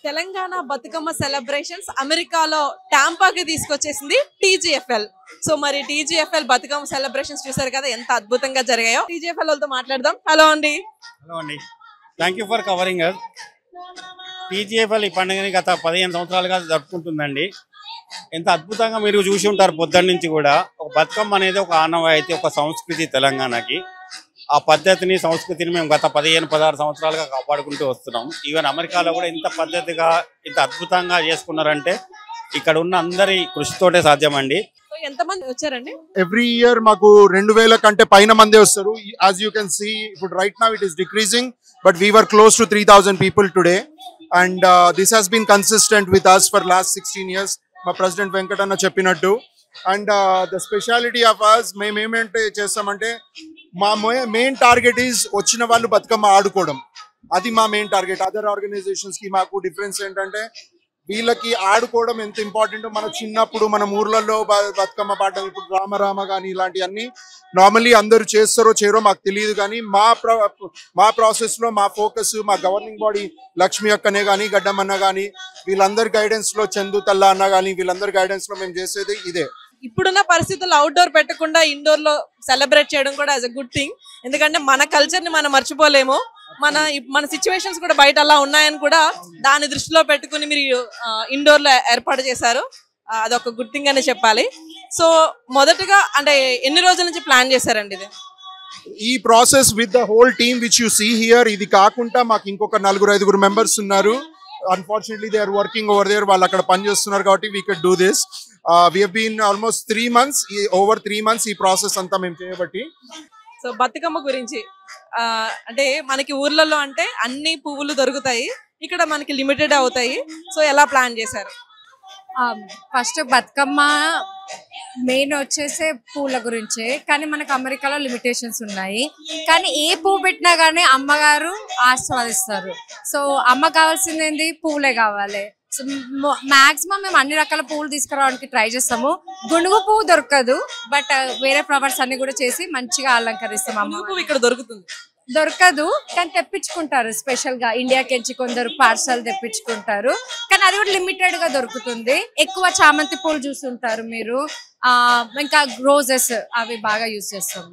Telangana Bathukamma celebrations అమెరికాలో టాంపాకి తీసుకొచ్చేసింది టీజీఎఫ్ఎల్. So మరి టీజీఎఫ్ఎల్ Bathukamma celebrations చూసారు కదా, ఎంత అద్భుతంగా జరిగాయో. టీజీఎఫ్ఎల్ వాళ్ళతో మాట్లాడదాం. హలో అండి. హలో అండి, thank you for covering us. TGFL ఈ పండుగని గత 15 సంవత్సరాలుగా జరుపుకుంటుందండి. ఎంత అద్భుతంగా మీరు చూసి ఉంటారు పొద్దున్న నుంచి కూడా. ఒక బతుకమ్మ అనేది ఒక ఆనవాయితీ, ఒక సంస్కృతి తెలంగాణకి. ఆ పద్ధతిని, సంస్కృతిని మేము గత 15-16 సంవత్సరాలుగా కాపాడుకుంటూ వస్తున్నాం. ఈవెన్ అమెరికాలో కూడా ఇంత పద్ధతిగా, ఇంత అద్భుతంగా చేసుకున్నారంటే ఇక్కడ ఉన్న అందరి కృషితోటే సాధ్యమండి. ఎంతమంది వచ్చారండి? ఎవ్రీ ఇయర్ మాకు 2000 కంటే పైన మంది వస్తారు. యాజ్ యూ కెన్ సీ ఇప్పుడు right now it is decreasing, but we were close to 3000 people today. And this has been consistent with us for last 16 years. మా ప్రెసిడెంట్ వెంకటన్న చెప్పినట్టు. And the speciality of us, మేము ఏమేంటే చేస్తామంటే, మా main target is వచ్చిన వాళ్ళు బతుకమ్మ ఆడుకోవడం. అది మా మెయిన్ టార్గెట్. అదర్ ఆర్గనైజేషన్స్ కి మాకు డిఫరెన్స్ ఏంటంటే, వీళ్ళకి ఆడుకోవడం ఎంత ఇంపార్టెంట్. మన చిన్నప్పుడు మనం ఊర్లలో బతుకమ్మ పాటలు, ఇప్పుడు రామరామ కానీ ఇలాంటివన్నీ నార్మల్లీ అందరూ చేస్తారో చేయరో మాకు తెలియదు, కానీ మా ప్రాసెస్ లో మా ఫోకస్, మా గవర్నింగ్ బాడీ లక్ష్మి అక్కనే కానీ, గడ్డమన్న కానీ, వీళ్ళందరి గైడెన్స్ లో, చందు తల్ల అన్న కానీ, వీళ్ళందరి గైడెన్స్ లో మేము చేసేది ఇదే. ఇప్పుడున్న పరిస్థితుల్లో అవుట్డోర్ పెట్టకుండా ఇండోర్ లో సెలబ్రేట్ చేయడం కూడా యాజ్ అ గుడ్ థింగ్. ఎందుకంటే మన కల్చర్ ని మనం మర్చిపోలేము. మన సిచ్యువేషన్స్ కూడా బయట అలా ఉన్నాయని కూడా దాన్ని దృష్టిలో పెట్టుకుని మీరు ఇండోర్ లో ఏర్పాటు చేశారు. అదొక గుడ్ థింగ్ అనే చెప్పాలి. సో మొదటగా అంటే ఎన్ని రోజుల నుంచి ప్లాన్ చేశారండి ఇది? ఈ process with the whole team which you see here, ఇది కాకుండా మాకు ఇంకొక 4-5 మెంబర్స్ ఉన్నారు. Unfortunately they are working over there. వాళ్ళు అక్కడ పని చేస్తున్నారు కాబట్టి we can do this. We have been almost 3 months, over 3 months ఈ ప్రాసెస్ అంతా మేము చేయబట్టి. సో బతుకమ్మ గురించి అంటే మనకి ఊర్లలో అంటే అన్ని పువ్వులు దొరుకుతాయి, ఇక్కడ మనకి లిమిటెడ్ అవుతాయి. సో ఎలా ప్లాన్ చేశారు? ఫస్ట్ బతుకమ్మ మెయిన్ వచ్చేసే పూల గురించే, కానీ మనకు అమెరికాలో లిమిటేషన్స్ ఉన్నాయి. కానీ ఏ పువ్వు పెట్టినా కానీ అమ్మగారు ఆస్వాదిస్తారు. సో అమ్మ కావాల్సింది ఏంది? పువ్వులే కావాలి. సో మాక్సిమం మేము అన్ని రకాల పువ్వులు తీసుకురావడానికి ట్రై చేస్తాము. గునుగు పువ్వు దొరకదు, బట్ వేరే ఫ్లవర్స్ అన్ని కూడా చేసి మంచిగా అలంకరిస్తాం. అమ్మ పువ్వు ఇక్కడ దొరుకుతుంది? దొరకదు, కానీ తెప్పించుకుంటారు. స్పెషల్ గా ఇండియాకి కొందరు పార్సల్ తెప్పించుకుంటారు, కానీ అది కూడా లిమిటెడ్ గా దొరుకుతుంది. ఎక్కువ చామంతి పూలు చూస్తుంటారు మీరు, ఇంకా రోజెస్ అవి బాగా యూజ్ చేస్తాము.